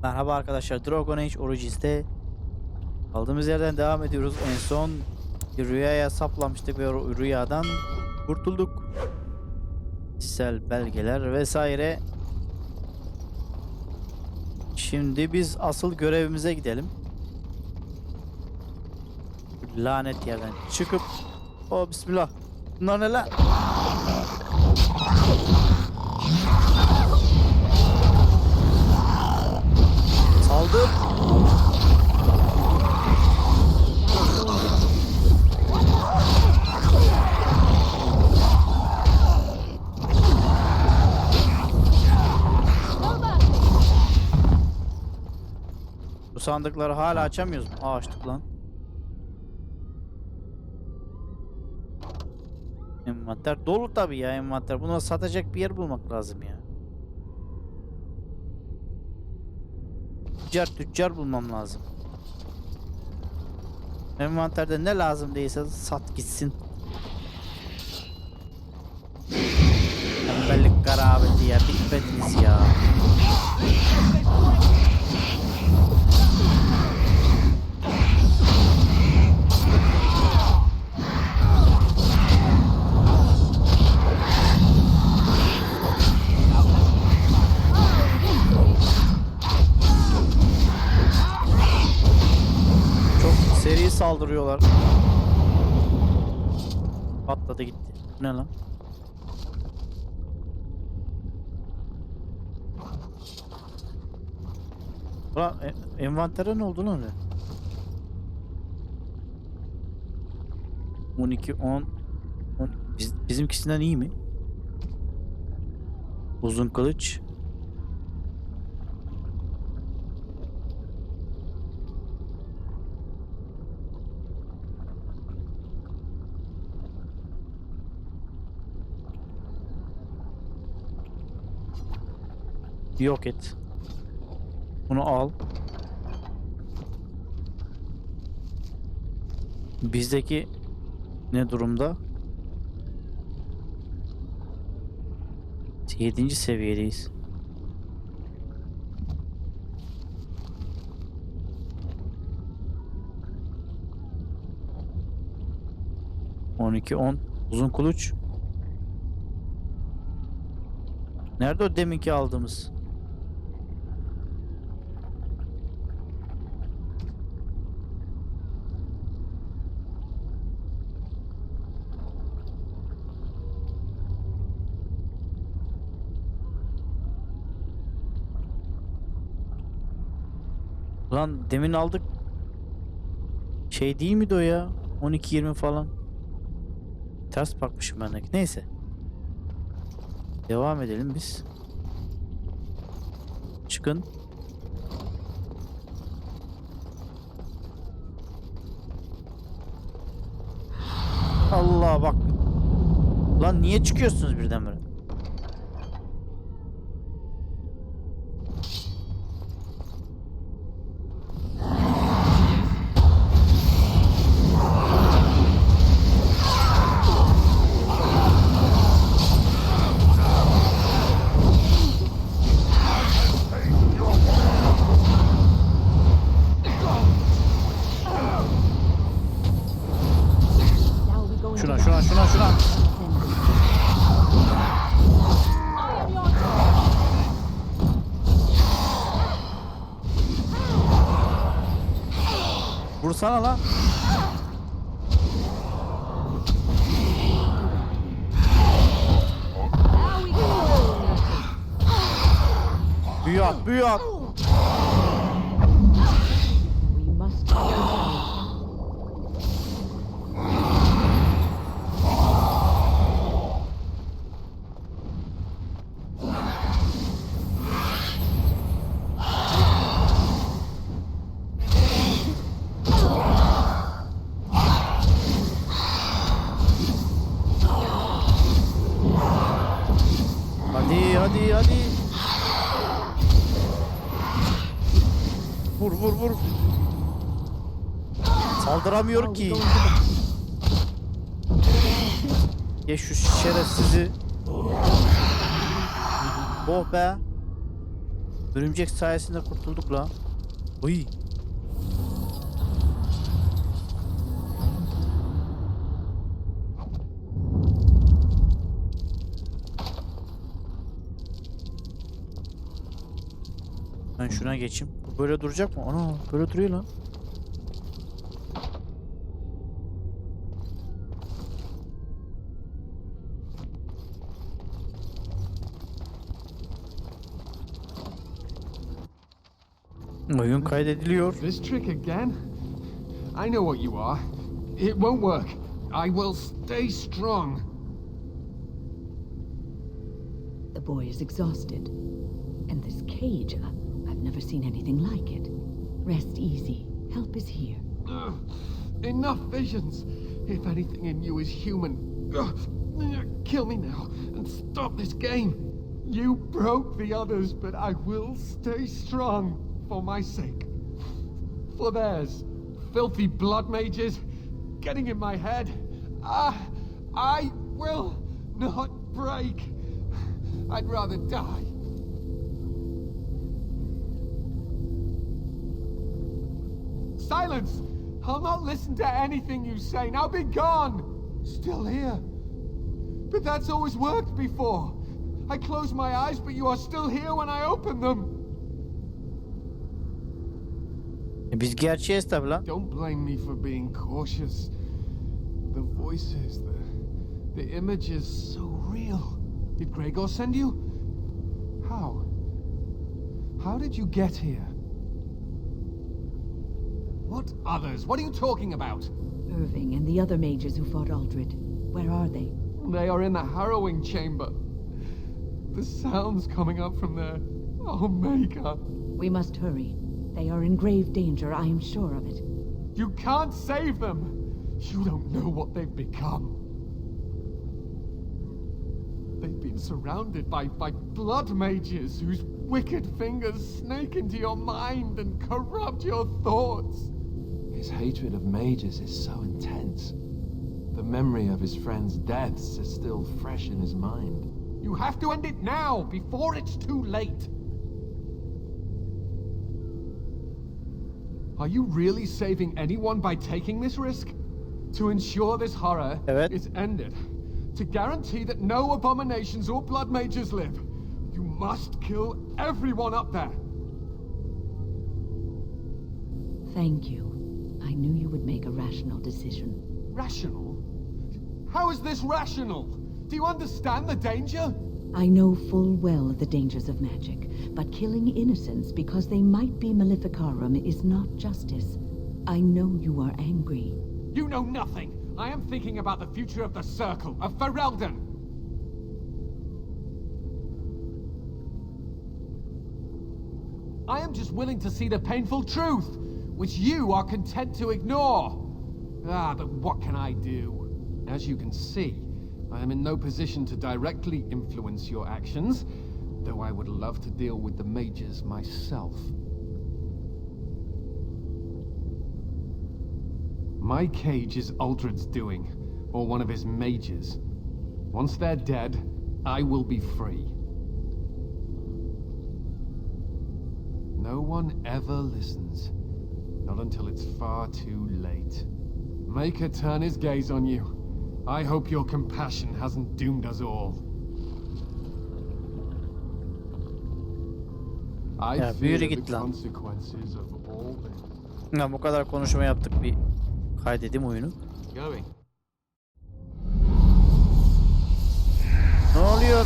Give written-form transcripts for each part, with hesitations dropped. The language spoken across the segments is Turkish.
Merhaba arkadaşlar, Dragon Age Origins'te kaldığımız yerden devam ediyoruz. En son bir rüyaya saplamıştık ve o rüyadan kurtulduk. Kişisel belgeler vesaire. Şimdi biz asıl görevimize gidelim. Lanet yerden çıkıp bismillah. Bunlar ne lan? Saldır. Bu sandıkları hala açamıyoruz mu? Açtık lan. Envanter dolu tabii ya, envanter. Bunu satacak bir yer bulmak lazım ya. Tüccar bulmam lazım. Envanterde ne lazım değilse sat gitsin. Tembellik garabeti ya, bitmediniz ya. Seri saldırıyorlar. Patladı gitti. Ne lan? Ulan envantere ne oldu lan öyle? 12 10 bizimkisinden iyi mi? Uzun kılıç. Yok et. Bunu al. Bizdeki ne durumda? 7. seviyedeyiz. ...12-10... Uzun kılıç. Nerede o deminki aldığımız? Lan demin aldık. Şey değil miydi o ya? 12-20 falan. Ters bakmışım ben de. Neyse. Devam edelim biz. Çıkın. Allah bak. Lan niye çıkıyorsunuz birdenbire? Şuna. Vursana lan. Büyü at. Hadi. Vur. Saldıramıyor ki. Ye şu şerefsizi. Oh be. Örümcek sayesinde kurtulduk la. Uy. Ben şuna geçeyim. Bu böyle duracak mı? Ana böyle duruyor lan. Oyun kaydediliyor. This trick again? I know what you are. It won't work. I will stay strong. The boy is exhausted. And this cage, I've never seen anything like it. Rest easy. Help is here. Enough visions. If anything in you is human, kill me now and stop this game. You broke the others, but I will stay strong for my sake. For theirs. Filthy blood mages getting in my head. I will not break. I'd rather die. Silence! I'll not listen to anything you say. Now be gone! Still here. But that's always worked before. I close my eyes, but you are still here when I open them. Biz gerçeğiz tabi lan. Don't blame me for being cautious. The voices, the images, so real. Did Gregor send you? How? How did you get here? What others? What are you talking about? Irving and the other mages who fought Aldred. Where are they? They are in the harrowing chamber. The sounds coming up from there. Oh, Maker. We must hurry. They are in grave danger, I am sure of it. You can't save them. You don't know what they've become. They've been surrounded by blood mages whose wicked fingers snake into your mind and corrupt your thoughts. His hatred of mages is so intense. The memory of his friends' deaths is still fresh in his mind. You have to end it now, before it's too late. Are you really saving anyone by taking this risk? To ensure this horror is ended. To guarantee that no abominations or blood mages live, you must kill everyone up there. Thank you. I knew you would make a rational decision. Rational? How is this rational? Do you understand the danger? I know full well the dangers of magic, but killing innocents because they might be Maleficarum is not justice. I know you are angry. You know nothing! I am thinking about the future of the Circle, of Ferelden! I am just willing to see the painful truth, which you are content to ignore. But what can I do? As you can see, I am in no position to directly influence your actions, though I would love to deal with the mages myself. My cage is Aldred's doing, or one of his mages. Once they're dead, I will be free. No one ever listens. Not until it's far too late. Maker turn his gaze on you. I hope your compassion hasn't doomed us all. I Ya, fear büyüre the git lan. consequences of all this. Ya bu kadar konuşma yaptık, bir kaydedeyim oyunu. Going. Ne oluyor?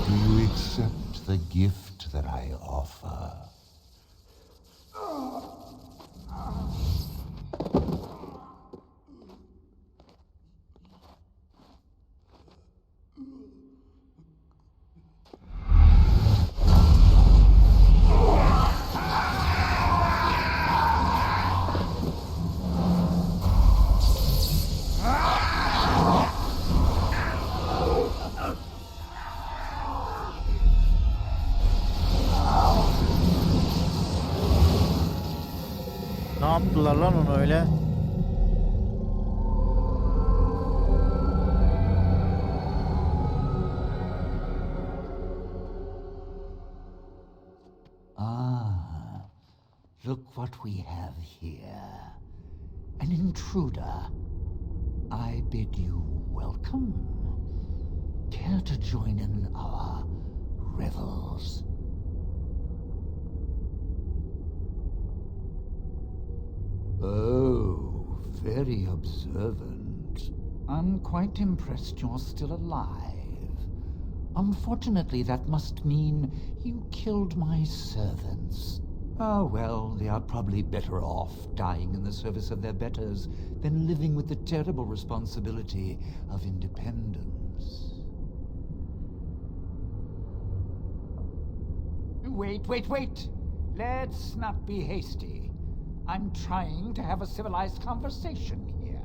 Do you accept the gift that I offer? Ne yaptılar lan onu öyle? Ah, look what we have here. An intruder. I bid you welcome. Care to join in our revels? Oh, very observant. I'm quite impressed you're still alive. Unfortunately, that must mean you killed my servants. Ah, well, they are probably better off dying in the service of their betters than living with the terrible responsibility of independence. Wait. Let's not be hasty. I'm trying to have a civilized conversation here.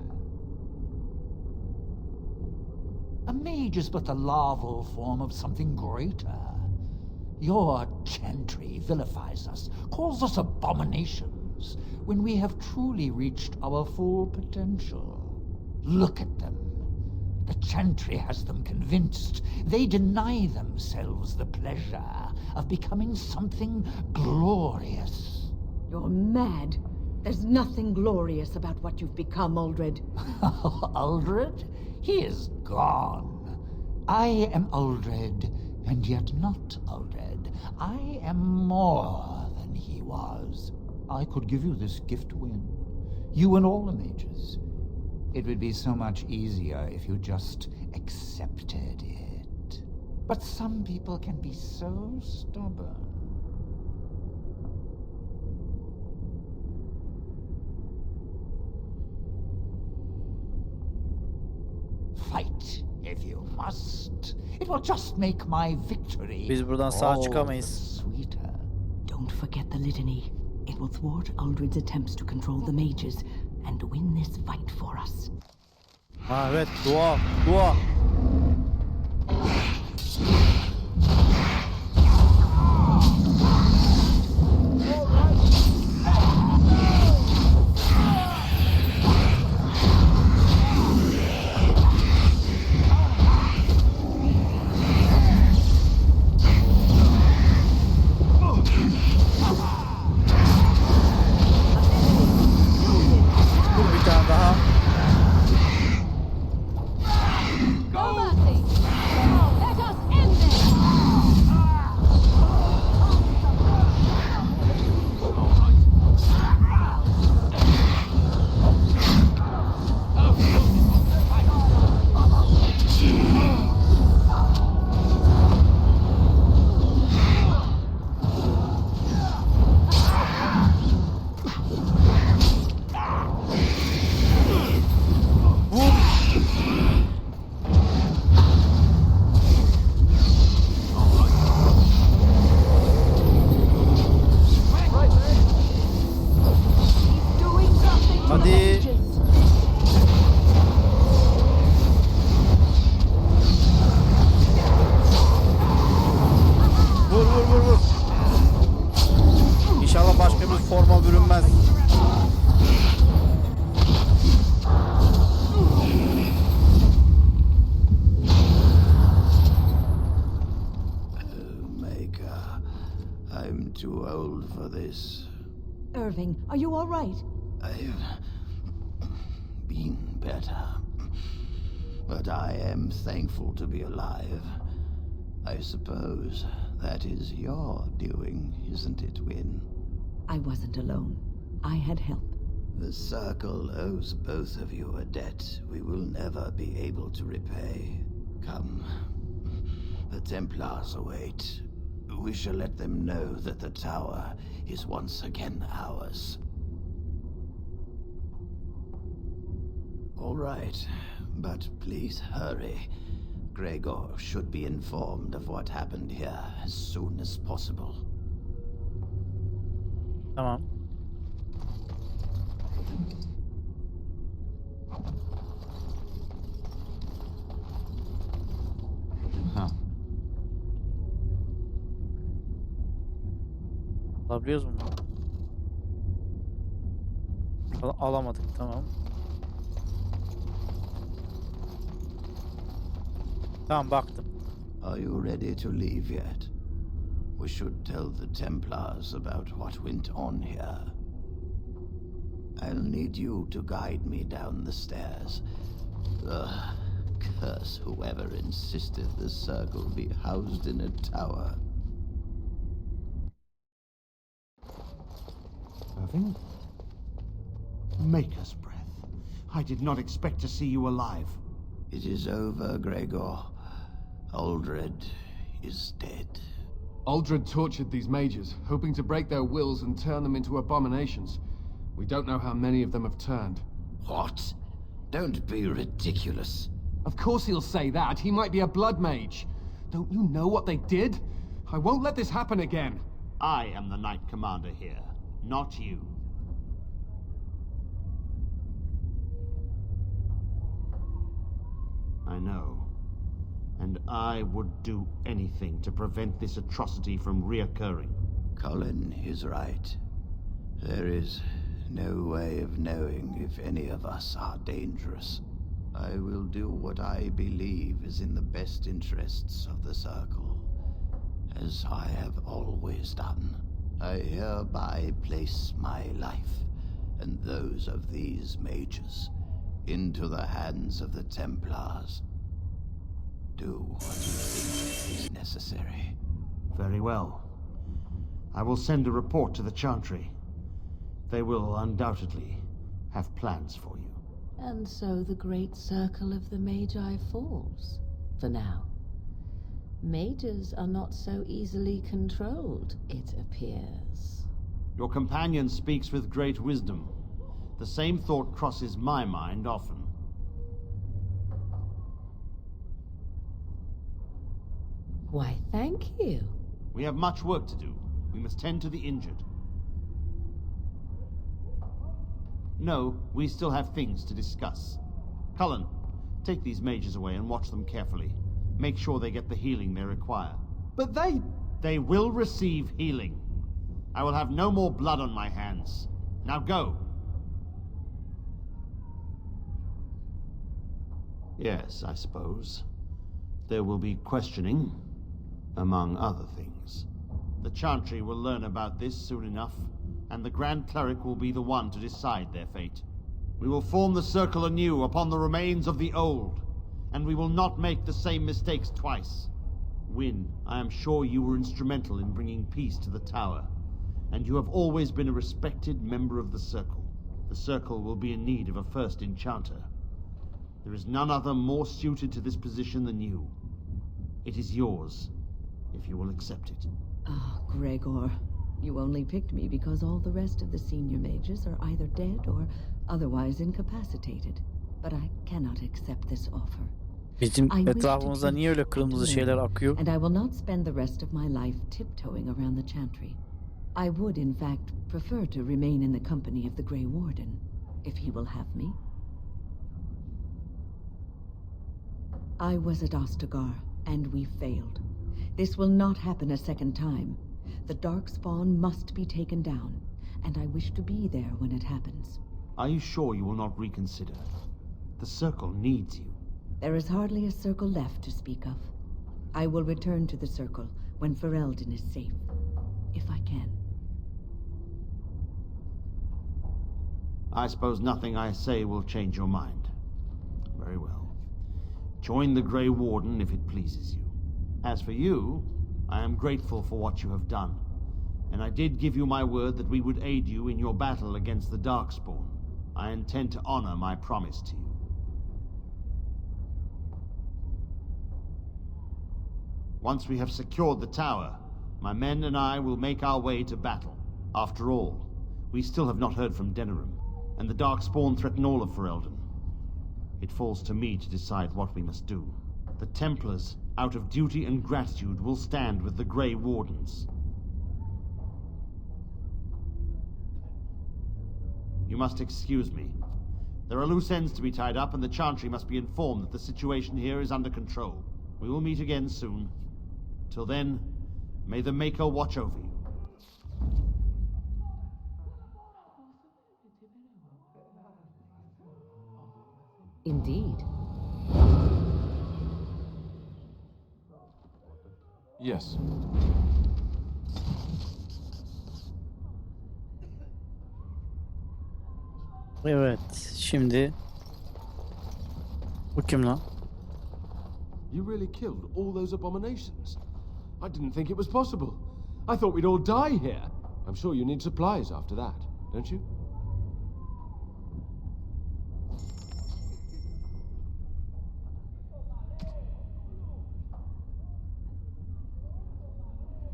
A mage is but the larval form of something greater. Your chantry vilifies us, calls us abominations, when we have truly reached our full potential. Look at them. The chantry has them convinced. They deny themselves the pleasure of becoming something glorious. You're mad. There's nothing glorious about what you've become, Uldred. Uldred? He is gone. I am Uldred, and yet not Uldred. I am more than he was. I could give you this gift to win. You and all the mages. It would be so much easier if you just accepted it. But some people can be so stubborn. Fight if you must. It will just make my victory Biz buradan sağ all the çıkamayız. sweeter. Don't forget the litany. It will thwart Uldred's attempts to control the mages and win this fight for us. Ha evet, dua. Dur bir tane daha. No mercy! Now let us end this! Doing something to Hadi. the mages! Vur. İnşallah başka bir forma bürünmez. Maker, I'm too old for this. Irving, are you all right? I've been better. But I am thankful to be alive. I suppose that is your doing, isn't it, Win? I wasn't alone. I had help. The Circle owes both of you a debt we will never be able to repay. Come. The Templars await. We shall let them know that the tower is once again ours. All right, but please hurry. Gregor should be informed of what happened here as soon as possible. Tamam. Ha. Alabiliyoruz mu? Alamadık, tamam. Tamam, baktım. Are you ready to leave yet? We should tell the Templars about what went on here. I'll need you to guide me down the stairs. Curse whoever insisted the circle be housed in a tower. Irving? Maker's breath. I did not expect to see you alive. It is over, Gregor. Aldred is dead. Aldred tortured these mages, hoping to break their wills and turn them into abominations. We don't know how many of them have turned. What? Don't be ridiculous. Of course he'll say that. He might be a blood mage. Don't you know what they did? I won't let this happen again. I am the Knight Commander here, not you. I know. And I would do anything to prevent this atrocity from reoccurring. Colin is right. There is no way of knowing if any of us are dangerous. I will do what I believe is in the best interests of the Circle, as I have always done. I hereby place my life, and those of these mages, into the hands of the Templars. Do what you think is necessary. Very well. I will send a report to the Chantry. They will undoubtedly have plans for you. And so the great circle of the Magi falls, for now. Mages are not so easily controlled, it appears. Your companion speaks with great wisdom. The same thought crosses my mind often. Why, thank you. We have much work to do. We must tend to the injured. No, we still have things to discuss. Cullen, take these mages away and watch them carefully. Make sure they get the healing they require. But They will receive healing. I will have no more blood on my hands. Now go! Yes, I suppose. There will be questioning, among other things. The Chantry will learn about this soon enough, and the Grand Cleric will be the one to decide their fate. We will form the Circle anew upon the remains of the old, and we will not make the same mistakes twice. Wynne, I am sure you were instrumental in bringing peace to the Tower, and you have always been a respected member of the Circle. The Circle will be in need of a first enchanter. There is none other more suited to this position than you. It is yours, if you will accept it. Ah, Gregor. You only picked me because all the rest of the senior mages are either dead or otherwise incapacitated. But I cannot accept this offer. Bizim I wish to etrafımızda teach niye öyle and kırmızı learn, şeyler akıyor? And I will not spend the rest of my life tiptoeing around the Chantry. I would, in fact, prefer to remain in the company of the Grey Warden, if he will have me. I was at Ostagar, and we failed. This will not happen a second time. The Darkspawn must be taken down, and I wish to be there when it happens. Are you sure you will not reconsider? The Circle needs you. There is hardly a circle left to speak of. I will return to the Circle when Ferelden is safe, if I can. I suppose nothing I say will change your mind. Very well. Join the Grey Warden if it pleases you. As for you, I am grateful for what you have done, and I did give you my word that we would aid you in your battle against the Darkspawn. I intend to honor my promise to you. Once we have secured the tower, my men and I will make our way to battle. After all, we still have not heard from Denerim, and the Darkspawn threaten all of Ferelden. It falls to me to decide what we must do. The Templars, out of duty and gratitude, will stand with the Grey Wardens. You must excuse me. There are loose ends to be tied up, and the Chantry must be informed that the situation here is under control. We will meet again soon. Till then, may the Maker watch over you. Indeed. Yes. Evet, şimdi bu kim lan? You really killed all those abominations? I didn't think it was possible. I thought we'd all die here. I'm sure you need supplies after that, don't you?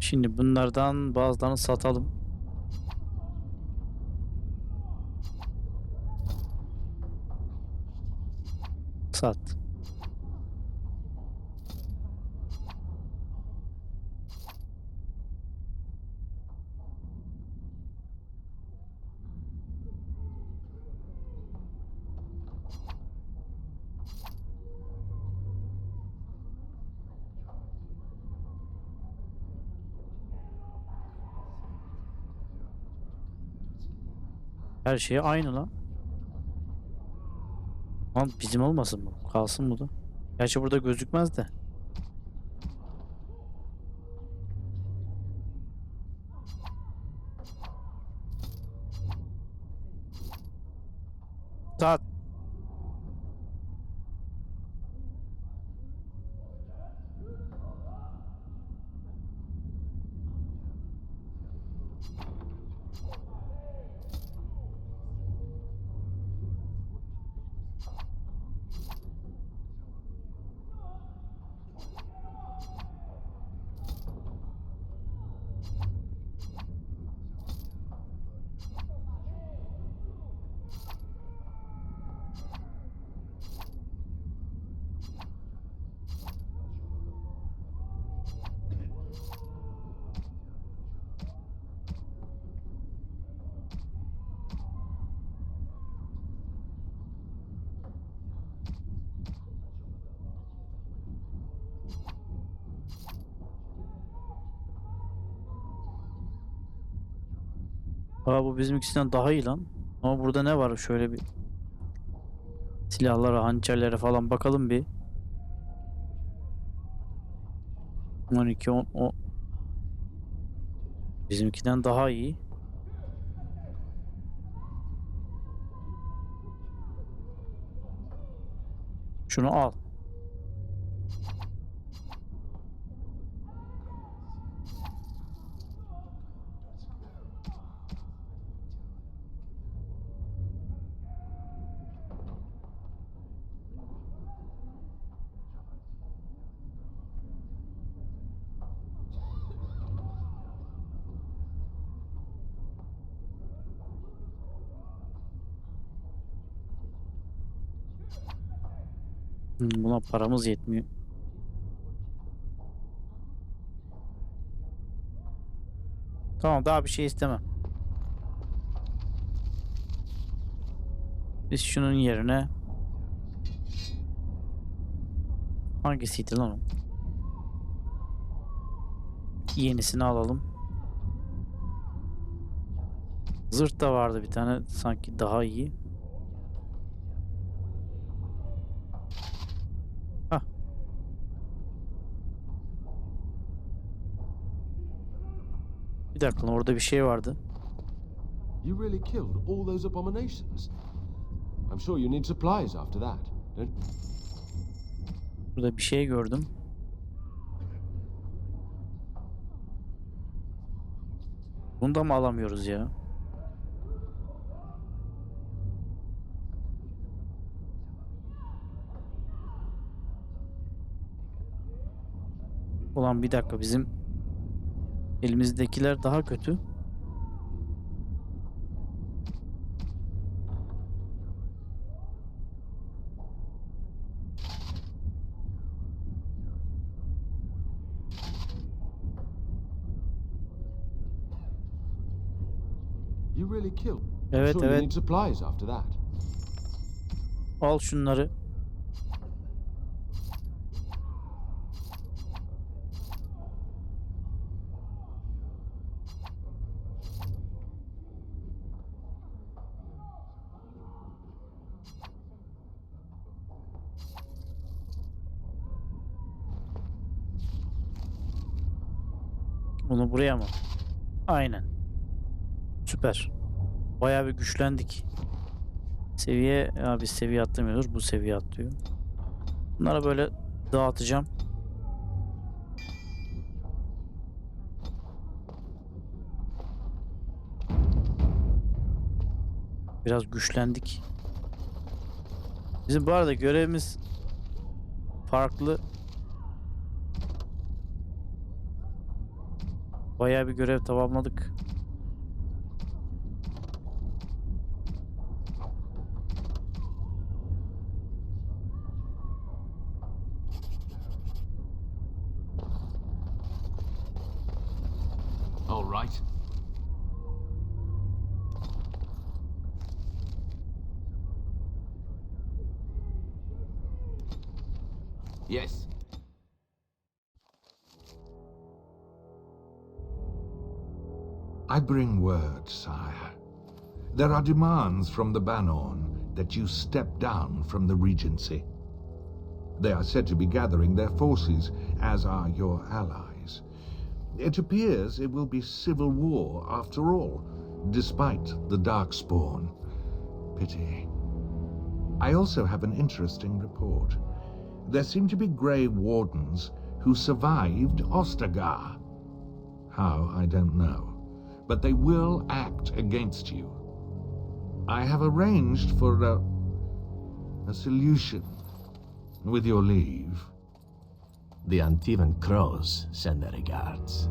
Şimdi bunlardan bazılarını satalım. Sat. Her şey aynı lan. Lan bizim olmasın mı? Kalsın bu da. Gerçi burada gözükmez de. Sat. Aa, bu bizimkisinden daha iyi lan. Ama burada ne var? Şöyle bir silahlara, hançerlere falan bakalım bir. 12, 10. Bizimkiden daha iyi. Şunu al. Buna paramız yetmiyor. Tamam, daha bir şey istemem. Biz şunun yerine hangisiydi lan o? Yenisini alalım. Zırt da vardı bir tane, sanki daha iyi. Hah. Bir dakika lan, orada bir şey vardı. You really killed all those abominations? I'm sure you need supplies after that, don't you? Burada bir şey gördüm. Bunu da mı alamıyoruz ya? Ulan bir dakika, bizim elimizdekiler daha kötü. You really killed. I'm Evet, sure you evet. need supplies after that. Al şunları. Bunu buraya mı? Aynen. Süper. Bayağı bir güçlendik. Seviye, ya biz seviye atlamıyoruz. Bu seviye atlıyor. Bunlara böyle dağıtacağım. Biraz güçlendik. Bizim bu arada görevimiz farklı. Bayağı bir görev tamamladık. All right. Yes. I bring word, sire. There are demands from the Banorn that you step down from the Regency. They are said to be gathering their forces, as are your allies. It appears it will be civil war after all, despite the Darkspawn. Pity. I also have an interesting report. There seem to be Grey Wardens who survived Ostagar. How, I don't know. But they will act against you. I have arranged for a solution, with your leave. The Antivan Crows send their regards.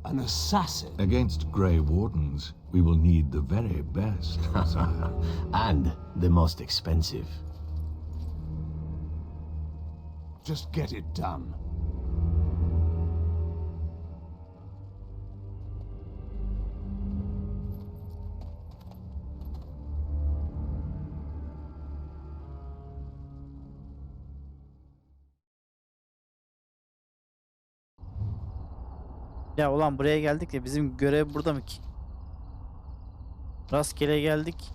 An assassin? Against Grey Wardens, we will need the very best, sire. And the most expensive. Just get it done. Ya ulan buraya geldik de bizim görev burada mı ki? Rastgele geldik.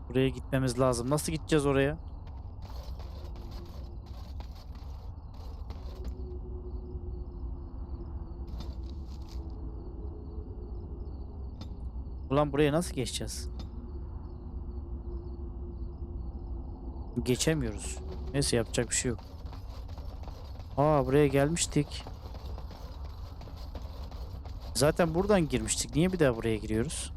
Buraya gitmemiz lazım. Nasıl gideceğiz oraya? Ulan buraya nasıl geçeceğiz? Geçemiyoruz. Neyse yapacak bir şey yok. Aa, buraya gelmiştik. Zaten buradan girmiştik. Niye bir daha buraya giriyoruz?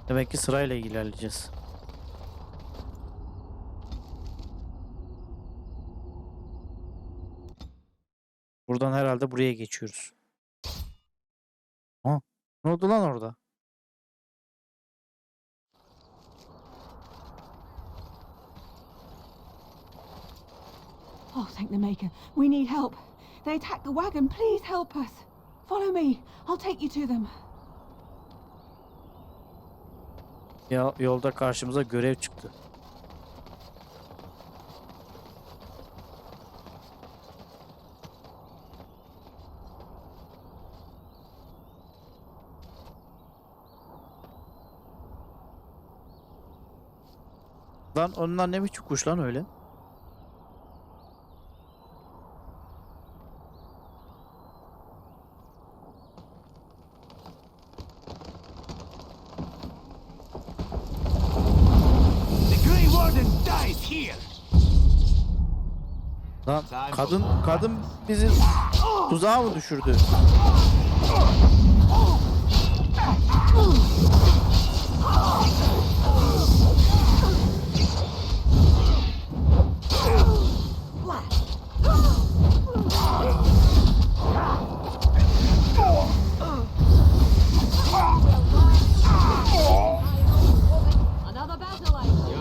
Demek ki sırayla ilerleyeceğiz. Buradan herhalde buraya geçiyoruz. Ha, ne oldu lan orada? Oh, thank the Maker. We need help. They attacked the wagon. Please help us. Follow me. I'll take you to them. Ya yolda karşımıza görev çıktı. Lan onlar ne biçim kuş lan öyle? The Grey Warden dies here. Lan kadın bizi tuzağa mı düşürdü? Another battle I see.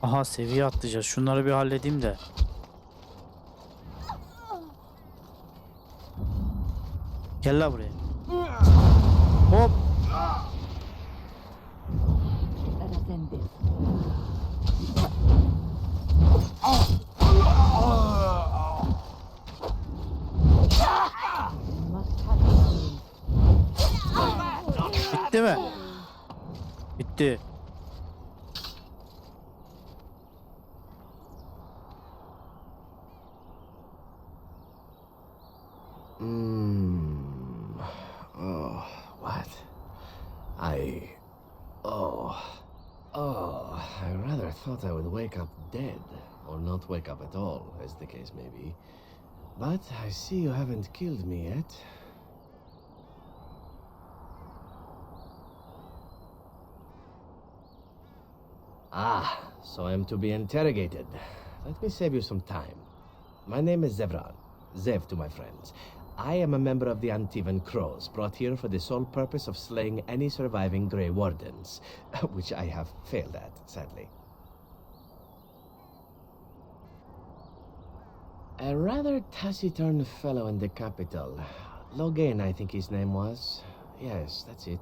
Aha, seviye atlayacağız. Şunları bir halledeyim de. Gel la buraya. Hop. Let us end this. We must have it. Bitti mi? Bitti. Oh, what? I rather thought I would wake up dead, or not wake up at all, as the case may be. But I see you haven't killed me yet. Ah, so I'm to be interrogated. Let me save you some time. My name is Zevran. Zev to my friends. I am a member of the Antivan Crows, brought here for the sole purpose of slaying any surviving Grey Wardens, which I have failed at, sadly. A rather taciturn fellow in the capital. Logain, I think his name was. Yes, that's it.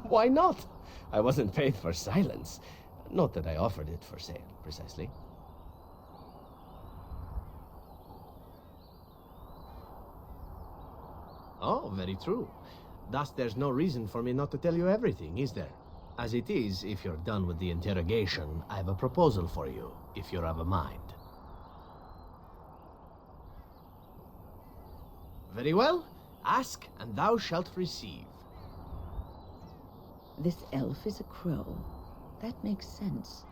Why not? I wasn't paid for silence. Not that I offered it for sale, precisely. Oh, very true. Thus, there's no reason for me not to tell you everything, is there? As it is, if you're done with the interrogation, I have a proposal for you, if you're of a mind. Very well. Ask, and thou shalt receive. This elf is a crow. That makes sense.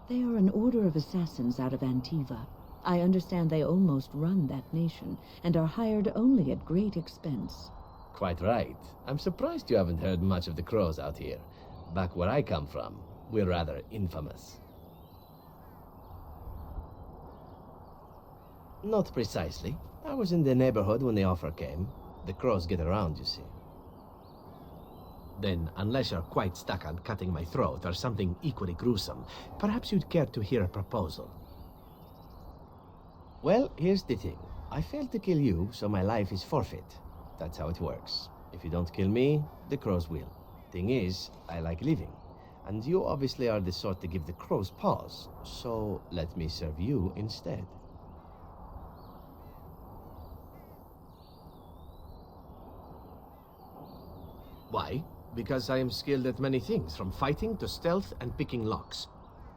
They are an order of assassins out of Antiva. I understand they almost run that nation, and are hired only at great expense. Quite right. I'm surprised you haven't heard much of the crows out here. Back where I come from, we're rather infamous. Not precisely. I was in the neighborhood when the offer came. The crows get around, you see. Then, unless you're quite stuck on cutting my throat or something equally gruesome, perhaps you'd care to hear a proposal. Well, here's the thing. I failed to kill you, so my life is forfeit. That's how it works. If you don't kill me, the crows will. Thing is, I like living. And you obviously are the sort to give the crows pause, so let me serve you instead. Why? Because I am skilled at many things, from fighting to stealth and picking locks.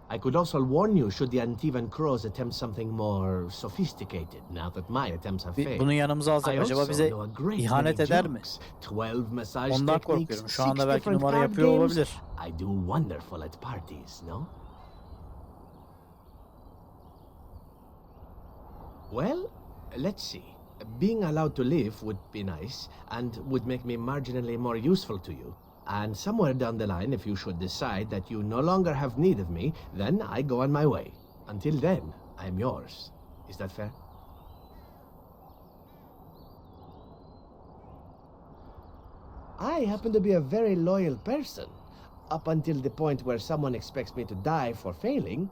I could also warn you should the Antivan Crows attempt something more sophisticated, now that my attempts have failed. Bunu yanımıza alsak I acaba also bize know a great ihanet many eder mi? jokes, 12 massage Ondan techniques, korkuyorum. Şu 6 anda belki different numara card yapıyor games. olabilir. I do wonderful at parties, no? Well, let's see. Being allowed to live would be nice, and would make me marginally more useful to you. And somewhere down the line, if you should decide that you no longer have need of me, then I go on my way. Until then, I'm yours. Is that fair? I happen to be a very loyal person. Up until the point where someone expects me to die for failing.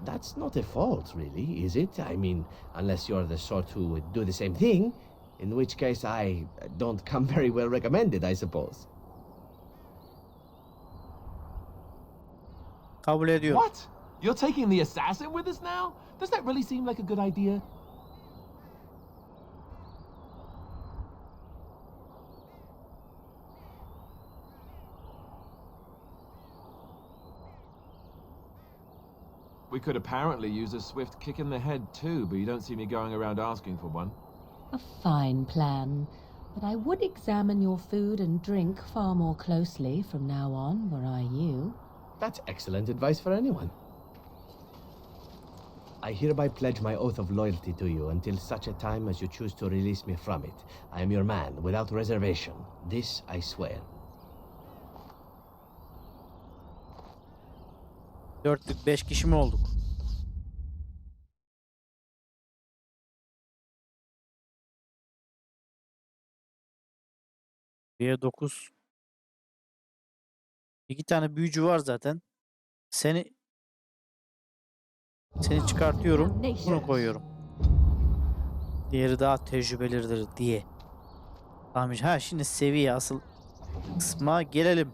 That's not a fault, really, is it? I mean, unless you're the sort who would do the same thing, in which case I don't come very well recommended, I suppose. Kabul ediyorum. What? You're taking the assassin with us now? Does that really seem like a good idea? We could apparently use a swift kick in the head too, but you don't see me going around asking for one. A fine plan. But I would examine your food and drink far more closely from now on, were I you. That's excellent advice for anyone. I hereby pledge my oath of loyalty to you until such a time as you choose to release me from it. I am your man, without reservation. This I swear. 4'lük 5 kişi mi olduk? Buraya 9. 2 tane büyücü var zaten. Seni çıkartıyorum. Bunu koyuyorum. Diğeri daha tecrübelidir diye. Tamam. Ha, şimdi seviye asıl kısma gelelim.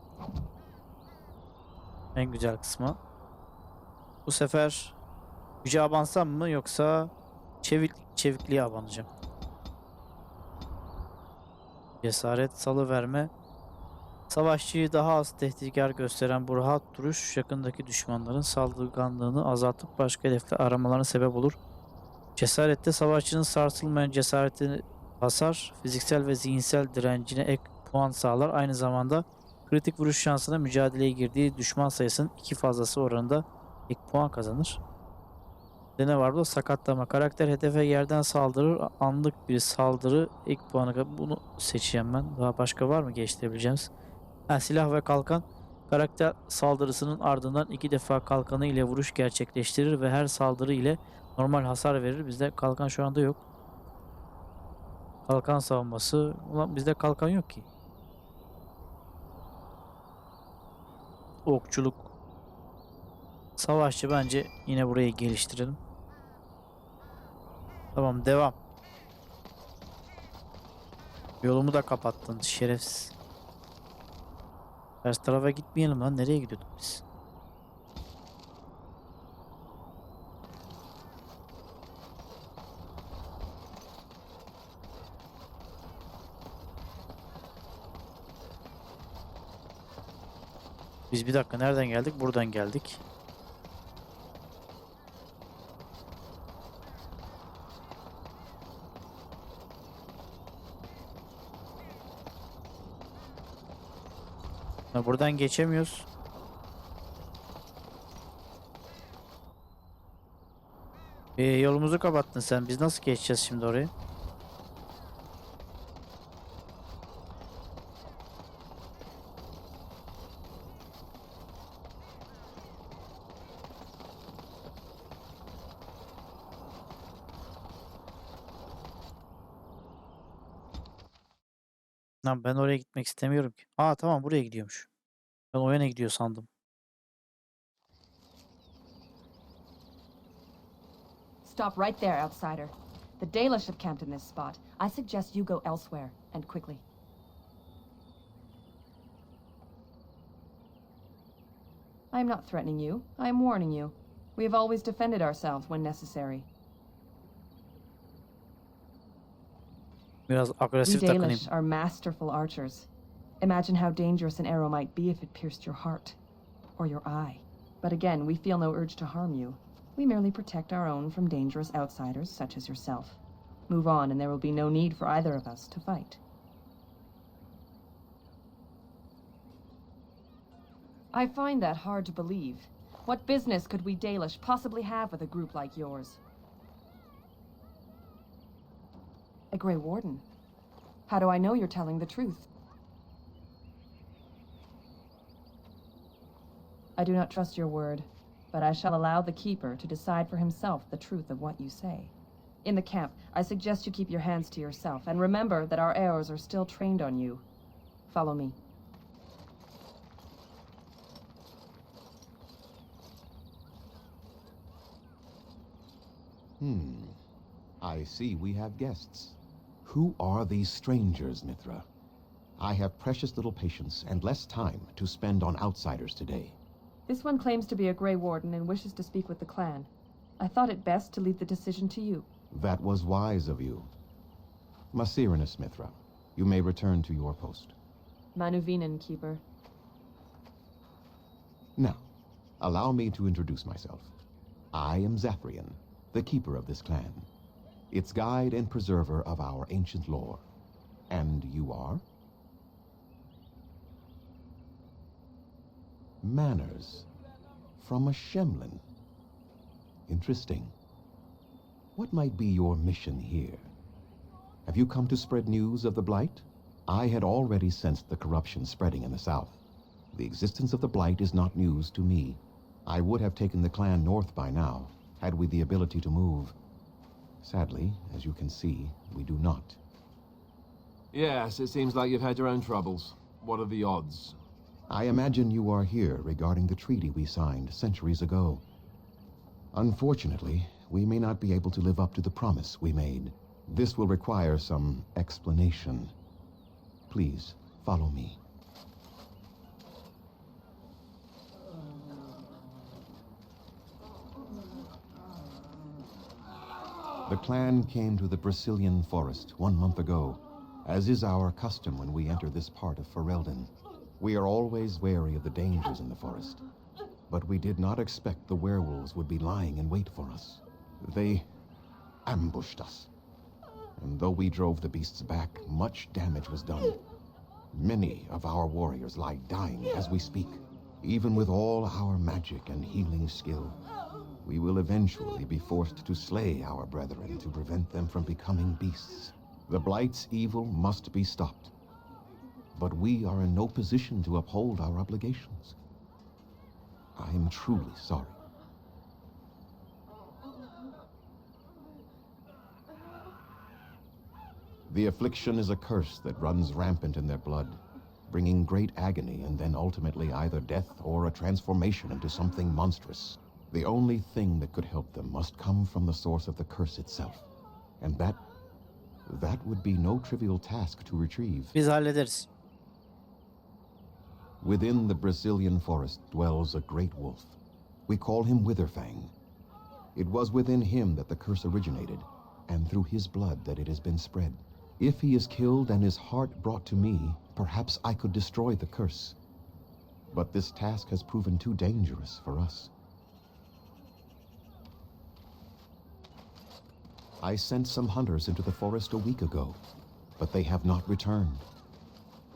En güzel kısma. Bu sefer güce abansam mı yoksa çevikliğe abanacağım. Cesaret, salıverme. Savaşçıyı daha az tehditkar gösteren bu rahat duruş yakındaki düşmanların saldırganlığını azaltıp başka hedefler aramalarına sebep olur. Cesarette savaşçının sarsılmayan cesaretini basar, fiziksel ve zihinsel direncine ek puan sağlar. Aynı zamanda kritik vuruş şansına mücadeleye girdiği düşman sayısının 2 fazlası oranında ek puan kazanır. Ne var burada? Sakatlama. Karakter hedefe yerden saldırır. Anlık bir saldırı ek puanı. Bunu seçeceğim ben. Daha başka var mı geliştirebileceğimiz? Ha, silah ve kalkan. Karakter saldırısının ardından 2 defa kalkanı ile vuruş gerçekleştirir ve her saldırı ile normal hasar verir. Bizde kalkan şu anda yok. Kalkan savunması. Ulan bizde kalkan yok ki. Okçuluk. Savaşçı bence yine burayı geliştirelim. Tamam, devam. Yolumu da kapattın şerefsiz. Ters tarafa gitmeyelim lan. Nereye gidiyorduk biz? Biz bir dakika nereden geldik? Buradan geldik. Buradan geçemiyoruz. Yolumuzu kapattın sen. Biz nasıl geçeceğiz şimdi oraya? Lan ben oraya gitmek istemiyorum ki. Aa, tamam, buraya gidiyormuş. Ben oyuna gidiyor sandım. Stop right there, outsider. The Dalish have camped in this spot. I suggest you go elsewhere, and quickly. I am not threatening you. I am warning you. We have always defended ourselves when necessary. Biraz We agresif takınayım. Dalish are masterful archers. Imagine how dangerous an arrow might be if it pierced your heart, or your eye. But again, we feel no urge to harm you. We merely protect our own from dangerous outsiders such as yourself. Move on, and there will be no need for either of us to fight. I find that hard to believe. What business could we Dalish possibly have with a group like yours? A Grey Warden? How do I know you're telling the truth? I do not trust your word, but I shall allow the Keeper to decide for himself the truth of what you say. In the camp, I suggest you keep your hands to yourself, and remember that our arrows are still trained on you. Follow me. I see we have guests. Who are these strangers, Mithra? I have precious little patience and less time to spend on outsiders today. This one claims to be a Grey Warden and wishes to speak with the clan. I thought it best to leave the decision to you. That was wise of you. Masirinus, Mithra, you may return to your post. Manuvinen, Keeper. Now, allow me to introduce myself. I am Zafrian, the keeper of this clan, its guide and preserver of our ancient lore. And you are? Manners. From a Shemlin. Interesting. What might be your mission here? Have you come to spread news of the Blight? I had already sensed the corruption spreading in the south. The existence of the Blight is not news to me. I would have taken the clan north by now, had we the ability to move. Sadly, as you can see, we do not. Yes, it seems like you've had your own troubles. What are the odds? I imagine you are here regarding the treaty we signed centuries ago. Unfortunately, we may not be able to live up to the promise we made. This will require some explanation. Please, follow me. The clan came to the Brazilian forest 1 month ago, as is our custom when we enter this part of Ferelden. We are always wary of the dangers in the forest, but we did not expect the werewolves would be lying in wait for us. They ambushed us, and though we drove the beasts back, much damage was done. Many of our warriors lie dying as we speak. Even with all our magic and healing skill, we will eventually be forced to slay our brethren to prevent them from becoming beasts. The Blight's evil must be stopped, but we are in no position to uphold our obligations. I am truly sorry. The affliction is a curse that runs rampant in their blood, bringing great agony and then ultimately either death or a transformation into something monstrous. The only thing that could help them must come from the source of the curse itself. And that would be no trivial task to retrieve. Biz hallederiz. Within the Brazilian forest dwells a great wolf. We call him Witherfang. It was within him that the curse originated, and through his blood that it has been spread. If he is killed and his heart brought to me, perhaps I could destroy the curse. But this task has proven too dangerous for us. I sent some hunters into the forest a week ago, but they have not returned.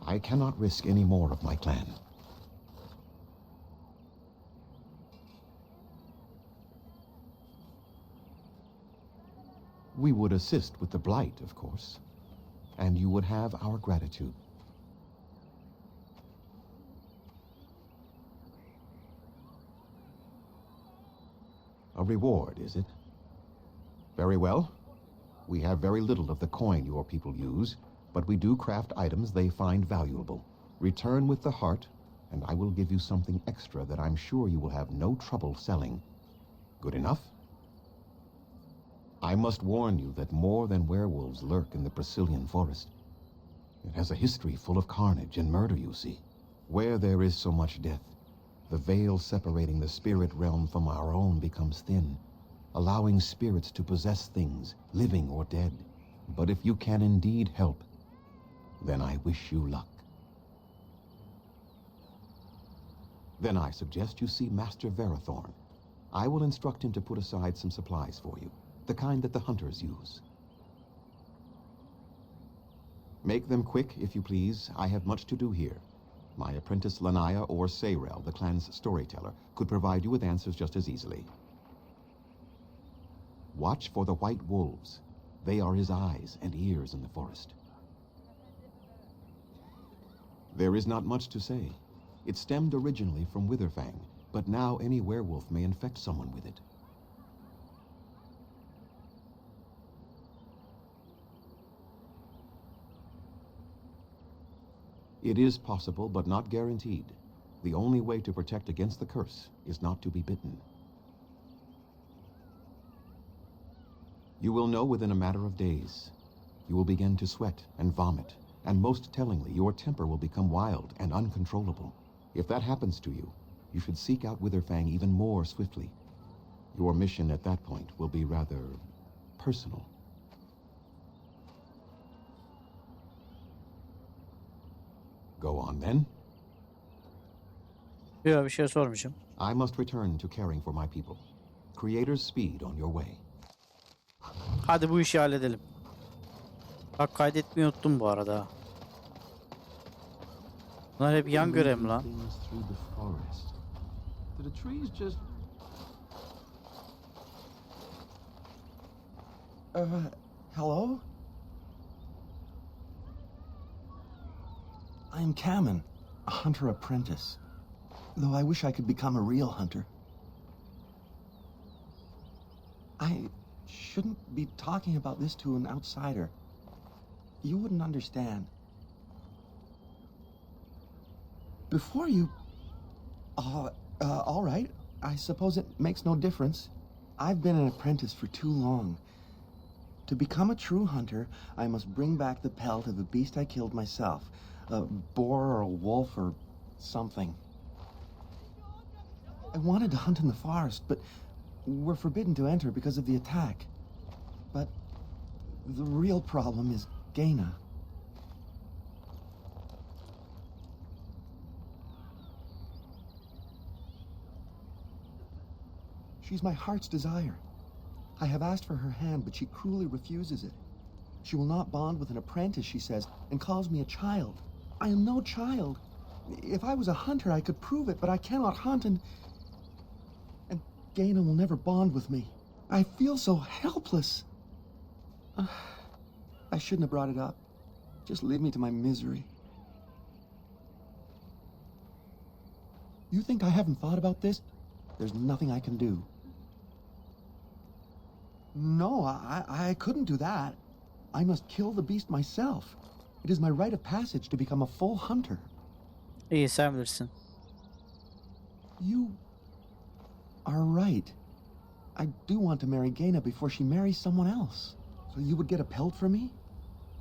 I cannot risk any more of my clan. We would assist with the Blight, of course, and you would have our gratitude. A reward, is it? Very well. We have very little of the coin your people use, but we do craft items they find valuable. Return with the heart, and I will give you something extra that I'm sure you will have no trouble selling. Good enough? I must warn you that more than werewolves lurk in the Brazilian forest. It has a history full of carnage and murder, you see. Where there is so much death, the veil separating the spirit realm from our own becomes thin, allowing spirits to possess things, living or dead. But if you can indeed help, then I wish you luck. Then I suggest you see Master Verathorn. I will instruct him to put aside some supplies for you, the kind that the hunters use. Make them quick, if you please. I have much to do here. My apprentice Lanaya or Sayrel, the clan's storyteller, could provide you with answers just as easily. Watch for the white wolves. They are his eyes and ears in the forest. There is not much to say. It stemmed originally from Witherfang, but now any werewolf may infect someone with it. It is possible, but not guaranteed. The only way to protect against the curse is not to be bitten. You will know within a matter of days. You will begin to sweat and vomit, and most tellingly, your temper will become wild and uncontrollable. If that happens to you, you should seek out Witherfang even more swiftly. Your mission at that point will be rather personal. Go on then. Yok, bir şey sormuşum. I must return to caring for my people. Creator's speed on your way. Hadi bu işi halledelim. Bak kaydetmeyi unuttum bu arada. Bunlar hep yan görev mi lan? Do the trees just... Hello? I am Kamen, a hunter apprentice. Though I wish I could become a real hunter. I shouldn't be talking about this to an outsider. you wouldn't understand. Before you... all right. I suppose it makes no difference. I've been an apprentice for too long. To become a true hunter, I must bring back the pelt of a beast I killed myself. A boar or a wolf or something. I wanted to hunt in the forest, but we're forbidden to enter because of the attack. But the real problem is Gaina. She's my heart's desire. I have asked for her hand, but she cruelly refuses it. She will not bond with an apprentice, she says, and calls me a child. I am no child. If I was a hunter, I could prove it, but I cannot hunt, and Gaina will never bond with me. I feel so helpless. I shouldn't have brought it up. Just leave me to my misery. You think I haven't thought about this? There's nothing I can do. No, I couldn't do that. I must kill the beast myself. It is my rite of passage to become a full hunter. İyi, sen bilirsin. You are right. I do want to marry Gaina before she marries someone else. So you would get a pelt for me?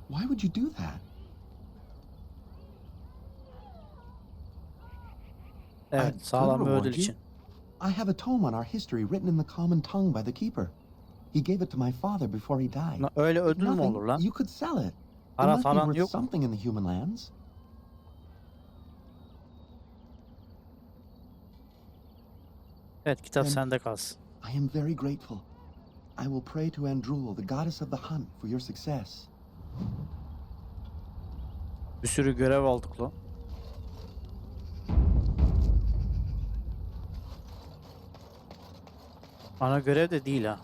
Why would you do that? Evet, sağlam bir ödül için. I have a tome on our history written in the common tongue by the keeper. He gave it to my father before he died. Öyle ödül mü olur lan? You could sell it. It Para must be falan worth yok. something in the human lands. Evet, kitap sende kalsın. I am very grateful. I will pray to Andrul, the goddess of the hunt, for your success. Bir sürü görev aldık lan. Ana görev de değil ha.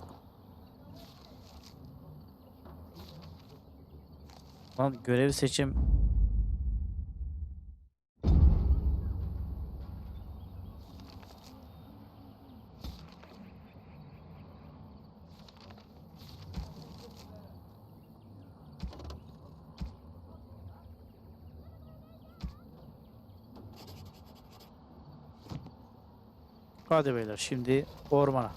Lan görev seçim. Hadi beyler, şimdi ormana.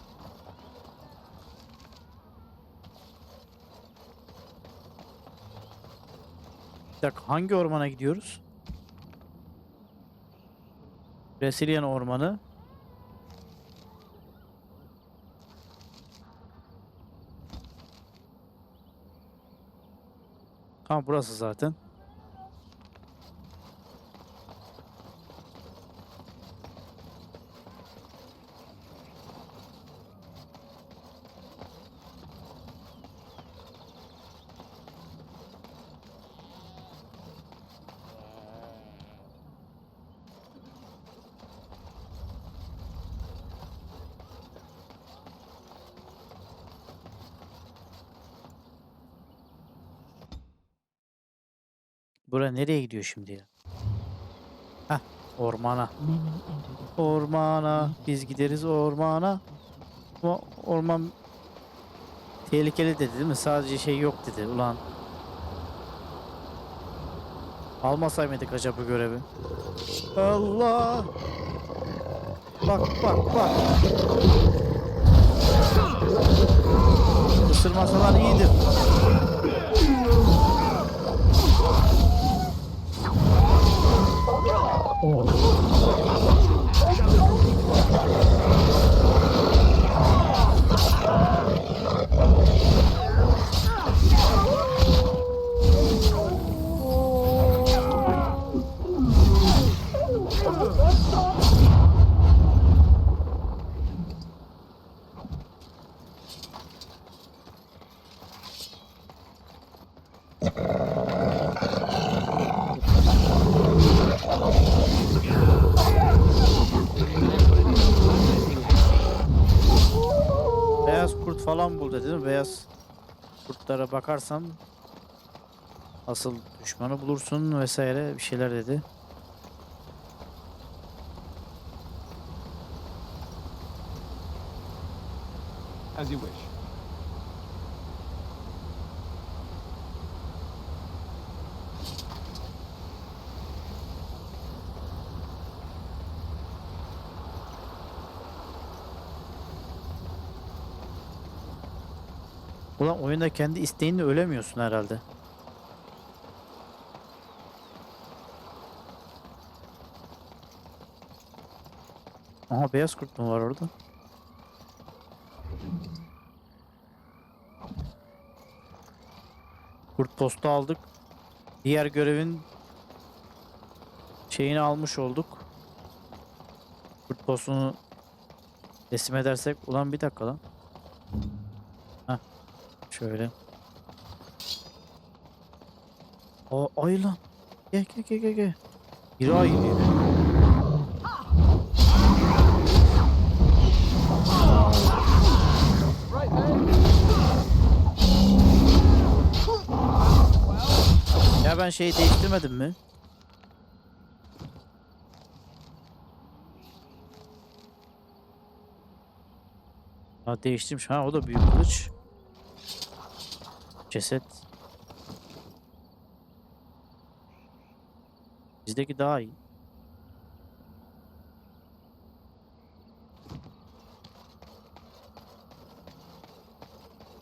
Bir dakika, hangi ormana gidiyoruz? Brezilyan ormanı. Tamam, burası zaten. Bura nereye gidiyor şimdi ya? Heh, ormana. Ormana. Biz gideriz ormana. Bu orman tehlikeli dedi değil mi? Sadece şey yok dedi. Ulan. Almasaydık acaba bu görevi? Allah! Bak bak bak. Isırmasalar iyidir. Beyaz kurt falan bul dedi değil mi? Beyaz kurtlara bakarsan asıl düşmanı bulursun vesaire bir şeyler dedi. As you wish. Ulan oyunda kendi isteğinle ölemiyorsun herhalde. Aha, beyaz kurt mu var orada? Kurt postu aldık. Diğer görevin şeyini almış olduk. Kurt postunu teslim edersek. Ulan bir dakika lan. Heh. Şöyle. Aa, ay lan. Gel gel gel gel gel. Bir ay diyor. Ya ben şeyi değiştirmedim mi? Ha, değiştirmiş. Ha, o da büyük kılıç. Ceset. Bizdeki daha iyi.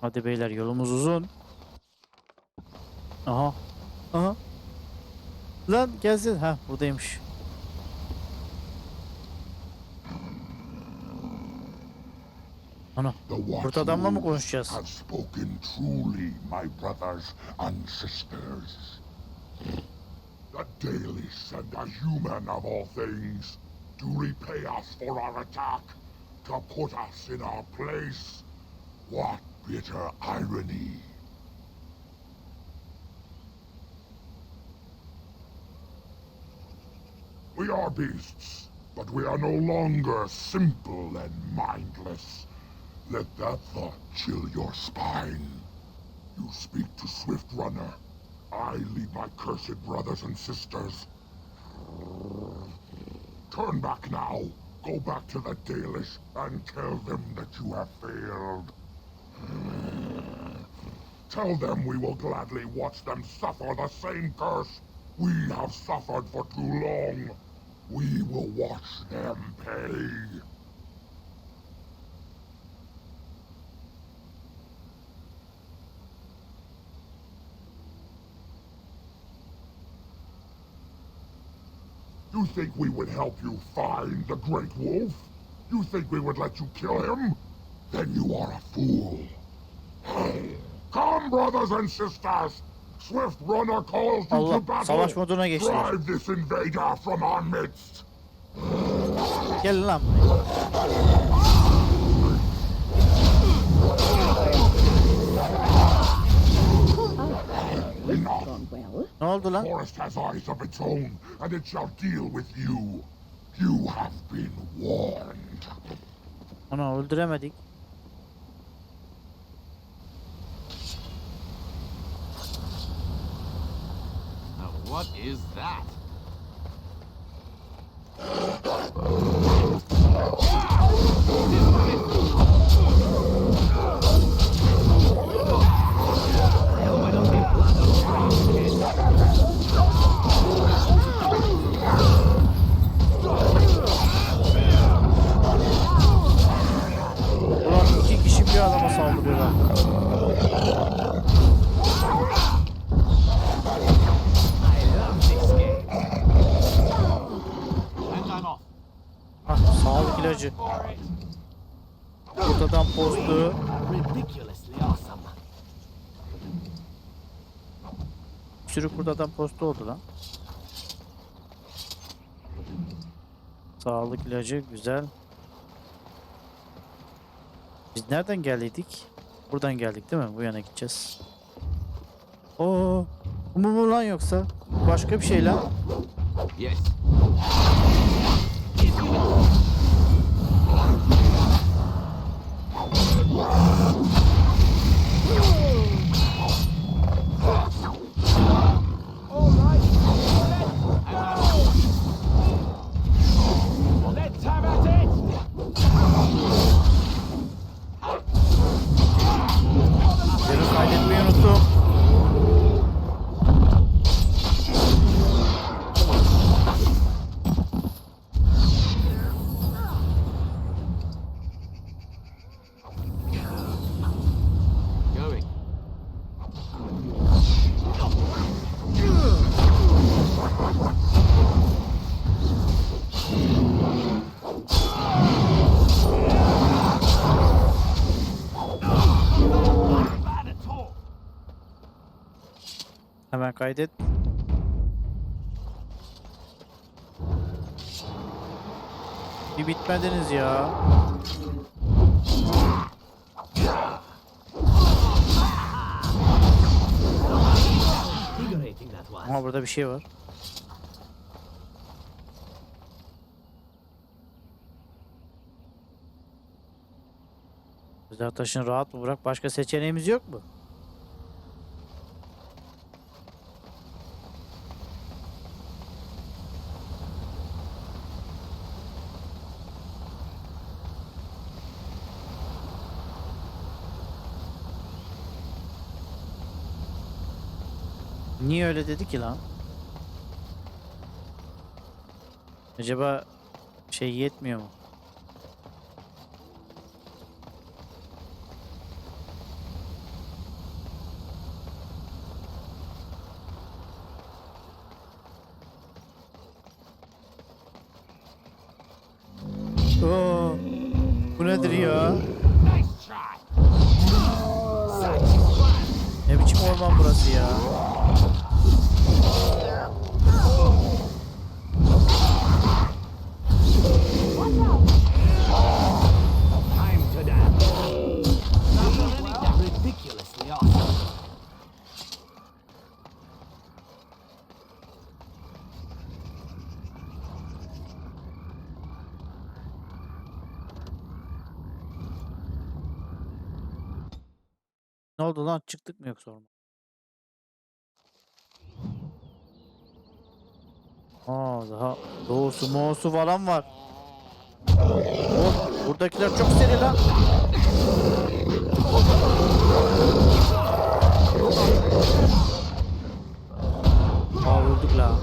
Hadi beyler, yolumuz uzun. Aha. Aha. Lan gelsin. Ha, buradaymış. Ana. Kurt adamla mı konuşacağız? Has spoken truly, my brothers and sisters. The daily send a human of all things to repay us for our attack, to put us in our place. What bitter irony. We are beasts, but we are no longer simple and mindless. Let that thought chill your spine. You speak to Swift Runner. I lead my cursed brothers and sisters. Turn back now. Go back to the Dalish and tell them that you have failed. Tell them we will gladly watch them suffer the same curse we have suffered for too long. We will watch them pay. You think we would help you find the Great Wolf? You think we would let you kill him? Then you are a fool. Come, brothers and sisters! Swift Runner calls you Allah, to battle. savaş moduna geçtiler. Drive this invader from our midst. Gel lan buraya. Ne oldu lan? Forest has eyes of its own, and it shall deal with you. You have been warned. Ana, öldüremedik. Now what is that? Ulan iki kişi bir adama saldırıyorlar. Ah, sağlık ilacı. Kurtadan postu. Bir sürü kurtadan postu oldu lan. Sağlık ilacı güzel. Biz nereden geldiydik? Buradan geldik değil mi? Bu yana gideceğiz. Oo, bu mu lan yoksa? Başka bir şey lan. Yes. Beni kaydetmeyi unuttum. Hemen kaydet. Bir bitmediniz ya. Ama burada bir şey var. Güzel taşın rahat mı bırak? Başka seçeneğimiz yok mu? Niye öyle dedi ki lan? Acaba şey yetmiyor mu? Oo, bu nedir ya? Ne biçim orman burası ya? Ne oldu lan? Çıktık mı yoksa orman? Daha doğusu moğusu falan var. Oh, buradakiler çok seri lan. Öldük la.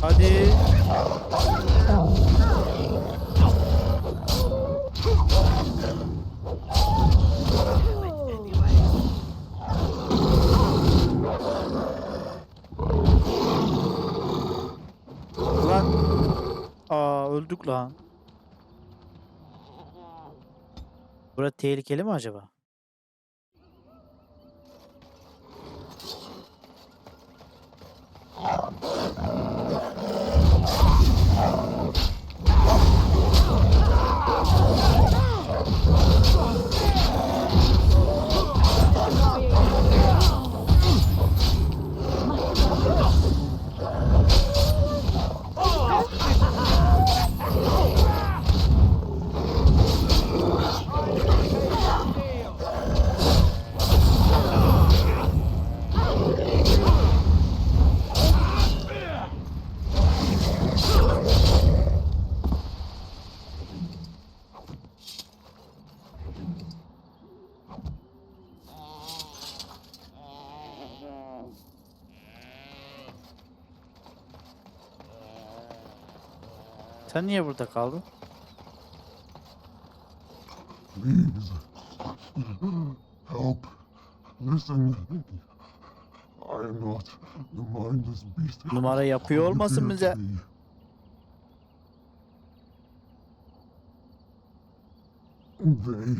Hadi. Lan. Öldük lan. Burası tehlikeli mi acaba? Sen niye burada kaldın? Please. Help. Listen. I am not the mindless beast. Numara yapıyor olmasın bize? They...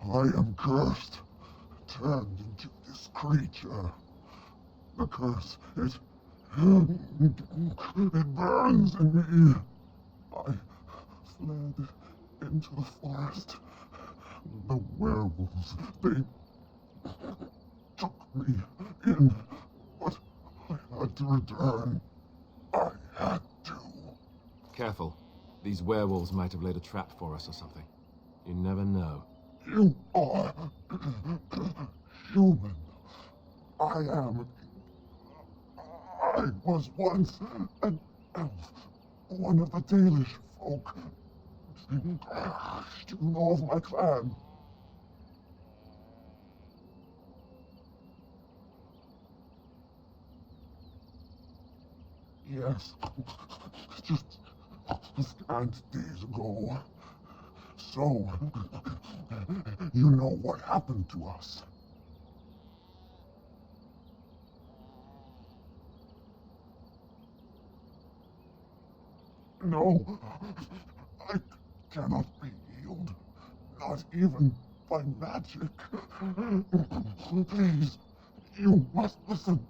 I am cursed. Turned into this creature. The curse, it burns in me. I fled into the forest. The werewolves, they took me in, but I had to return. I had to. Careful. These werewolves might have laid a trap for us or something. You never know. You are human. I was once an elf, one of the Dalish folk. You know of my clan. Yes. Just days ago. So, you know what happened to us. No, I cannot be healed, not even by magic. Please, you must listen.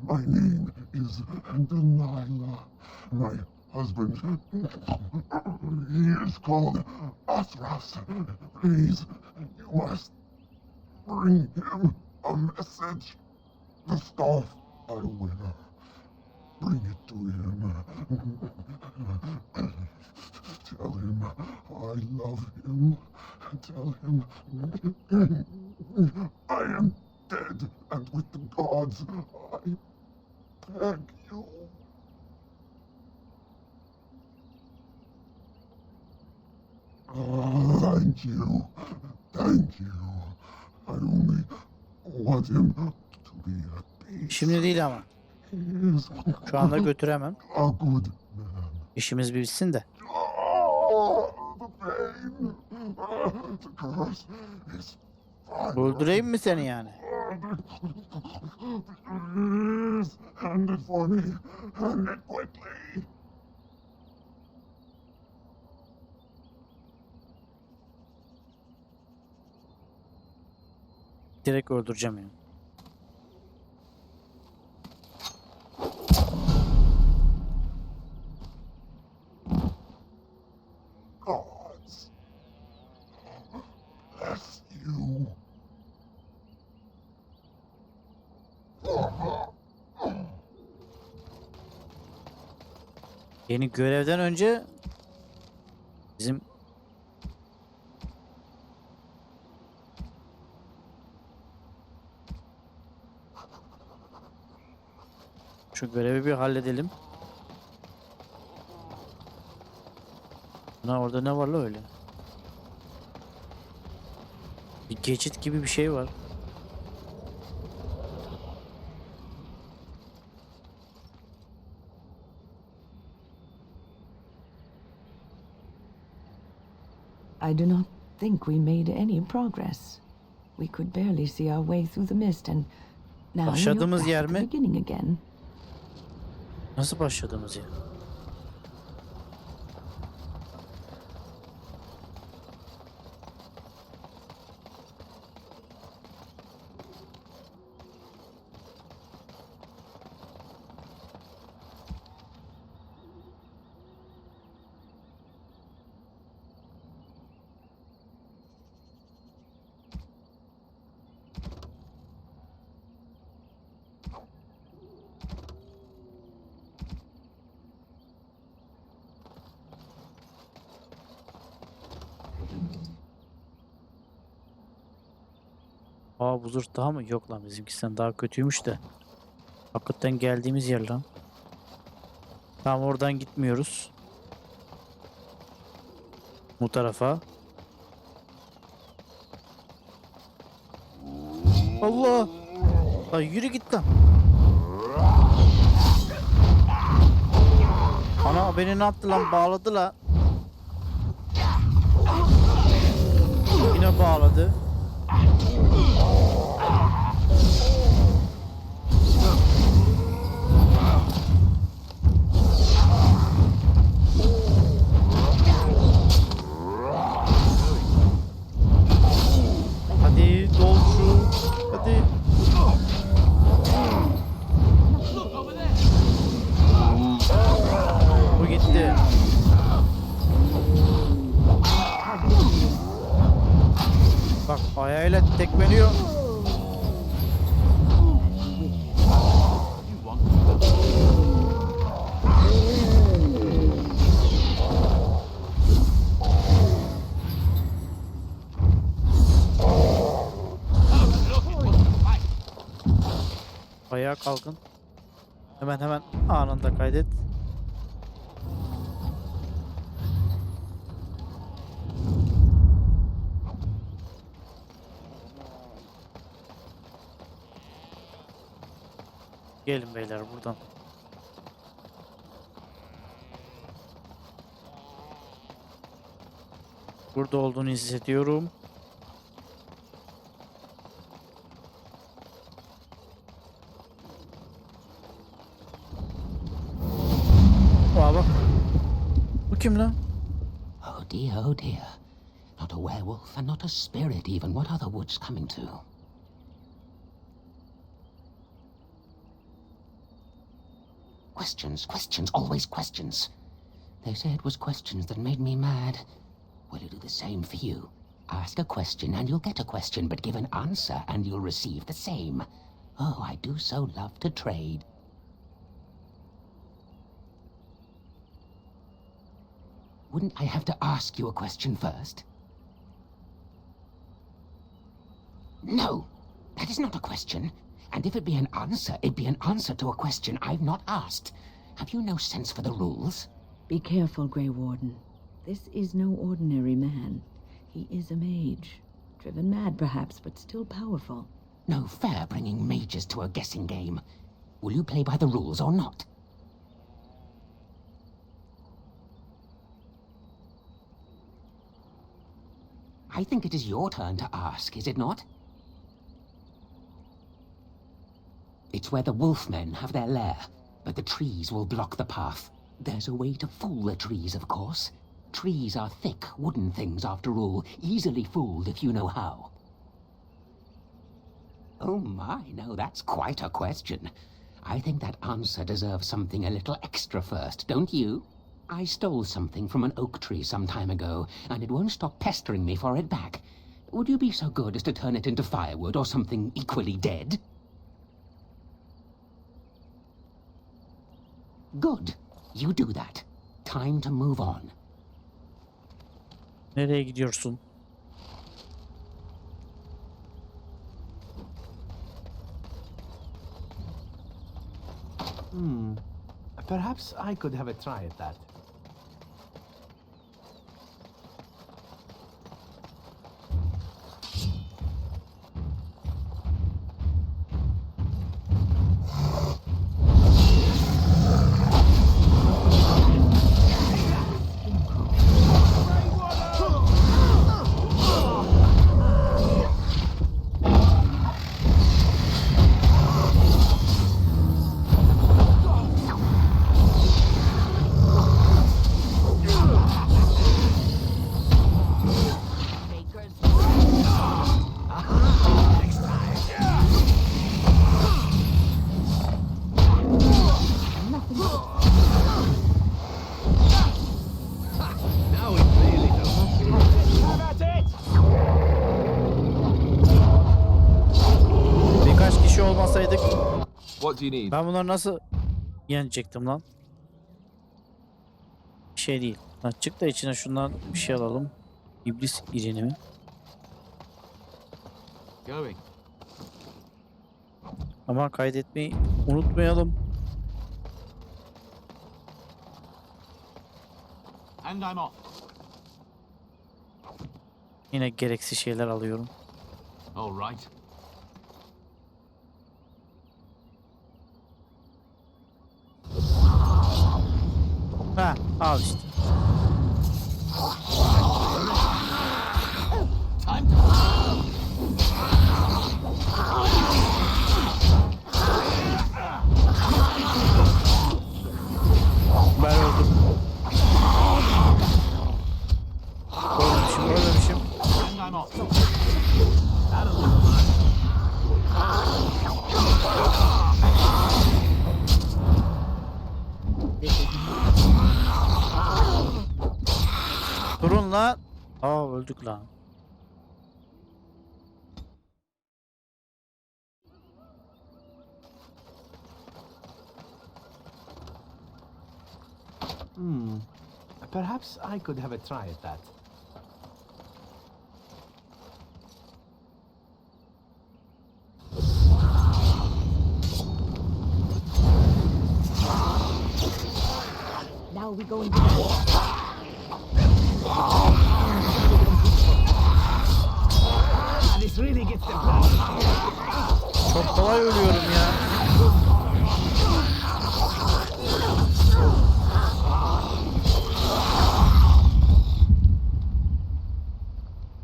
My name is Delilah. My husband, he is called Athras. Please, you must bring him a message. The scarf I wear. Bring it to him. Tell him I love him. Tell him I am dead and with the gods. I beg you. Thank you. Thank you. I only want him to be at peace. Şimdi değil ama. Şu anda götüremem. A good man. İşimiz bir bitsin de. Öldüreyim mi seni yani? Hand it for me. Hand it quickly. Direkt öldüreceğim yani. Gods. Bless you. Yeni görevden önce bizim şu görevi bir halledelim. Orada ne var la öyle? Bir geçit gibi bir şey var. I do not think we made any progress. We could barely see our way through the mist and now we are Başladığımız back yer at the mi? beginning again. Nasıl başladığımız yer? Aa, bu zırh daha mı? Yok lan, bizimkisinden daha kötüymüş de. Hakikaten geldiğimiz yer lan. Tam oradan gitmiyoruz. Bu tarafa. Allah! Lan yürü git lan. Ana beni ne yaptı lan? Bağladı lan. Yine bağladı. Hadi dol şu. Hadi. Bu gitti. Bak ayağıyla tekmeliyor. Ayağa kalkın. Hemen anında kaydet. Gelin beyler buradan. Burada olduğunu hissediyorum. Oha bak. Bu kim lan? Oh dear, oh dear. Not a werewolf and not a spirit even. What are the woods coming to? Questions, questions, always questions. They say it was questions that made me mad. Will it do the same for you? Ask a question and you'll get a question, but give an answer and you'll receive the same. Oh, I do so love to trade. Wouldn't I have to ask you a question first? No, that is not a question. And if it be an answer, it'd be an answer to a question I've not asked. Have you no sense for the rules? Be careful, Grey Warden. This is no ordinary man. He is a mage. Driven mad, perhaps, but still powerful. No fair bringing mages to a guessing game. Will you play by the rules or not? I think it is your turn to ask, is it not? It's where the wolfmen have their lair, but the trees will block the path. There's a way to fool the trees, of course. Trees are thick, wooden things, after all, easily fooled if you know how. Oh my, no, that's quite a question. I think that answer deserves something a little extra first, don't you? I stole something from an oak tree some time ago, and it won't stop pestering me for it back. Would you be so good as to turn it into firewood or something equally dead? Good. You do that. Time to move on. Nereye gidiyorsun? Perhaps I could have a try at that. Birkaç kişi olmasaydık What do you need? ben bunları nasıl yenecektim lan? Bir şey değil. Lan çık da içine şundan bir şey alalım. İblis irini mi? Going. Ama kaydetmeyi unutmayalım. And I'm off. Yine gereksiz şeyler alıyorum. All right. Ha, al işte. Time to... Ben öldüm. Ölmemişim. And I'm off. Durun lan. Aa öldük lan. Perhaps I could have a try at that. Now we go into the war. This really gets the blood. Çok kolay ölüyorum ya.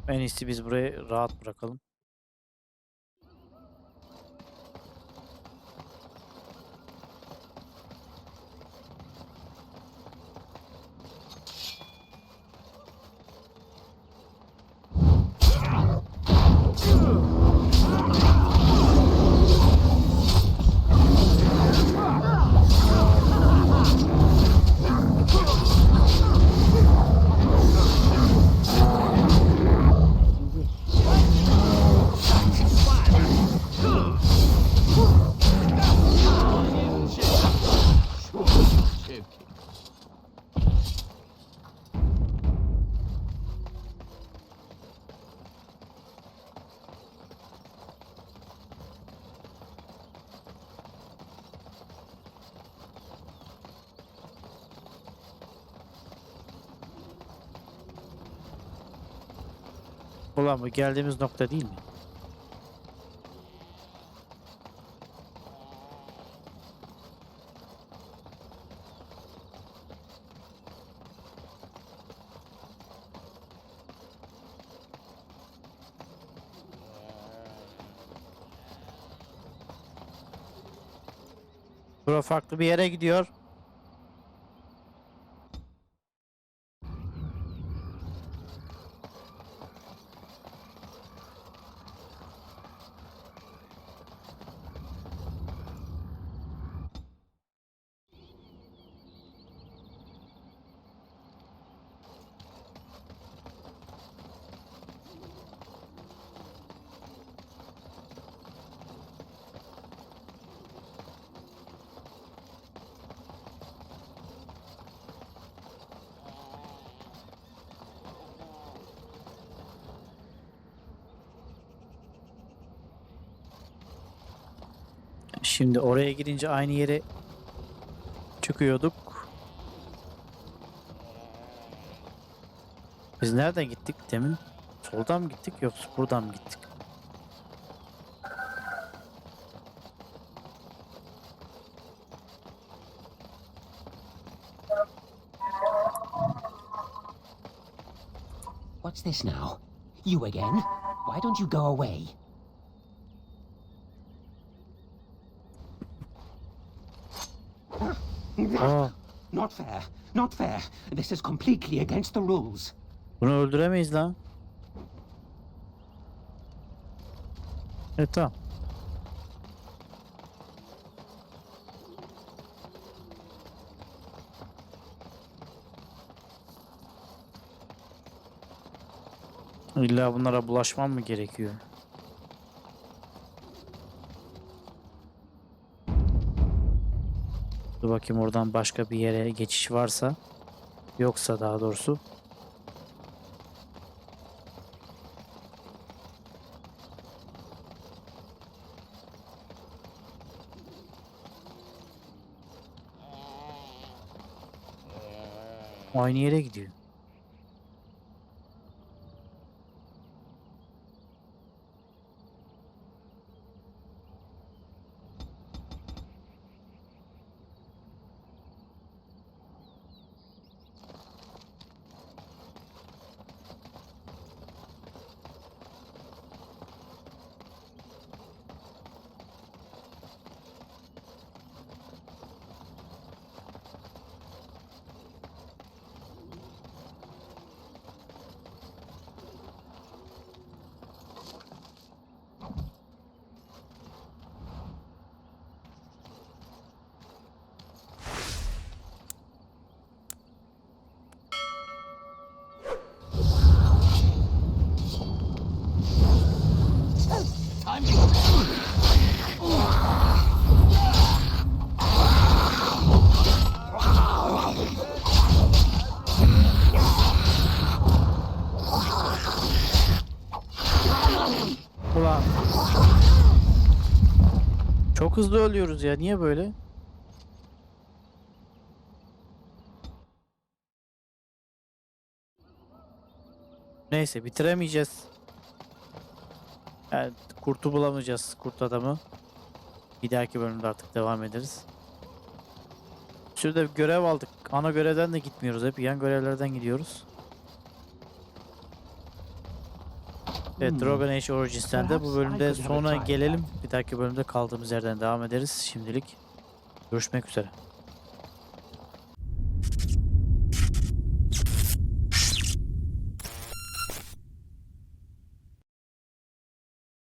En iyisi biz burayı rahat bırakalım. Ulan bu geldiğimiz nokta değil mi? Bura farklı bir yere gidiyor. Şimdi oraya gidince aynı yere çıkıyorduk. Biz nereden gittik demin? Soldan mı gittik yoksa buradan mı gittik? What's this now? You again? Why don't you go away? Aa, Not fair. Not fair. This is completely against the rules. bunu öldüremeyiz lan. Evet tamam. İlla bunlara bulaşmam mı gerekiyor? Dur bakayım oradan başka bir yere geçiş varsa. Yoksa daha doğrusu. Aynı yere gidiyor. Ulan. Çok hızlı ölüyoruz ya. Niye böyle? Neyse bitiremeyeceğiz. Evet, kurtu bulamayacağız, kurt adamı. Bir dahaki bölümde artık devam ederiz. Şurada bir görev aldık. Ana görevden de gitmiyoruz. Hep yan görevlerden gidiyoruz. Evet, Dragon Age Origins'ten de bu bölümde sona gelelim. Bir dahaki bölümde kaldığımız yerden devam ederiz. Şimdilik görüşmek üzere.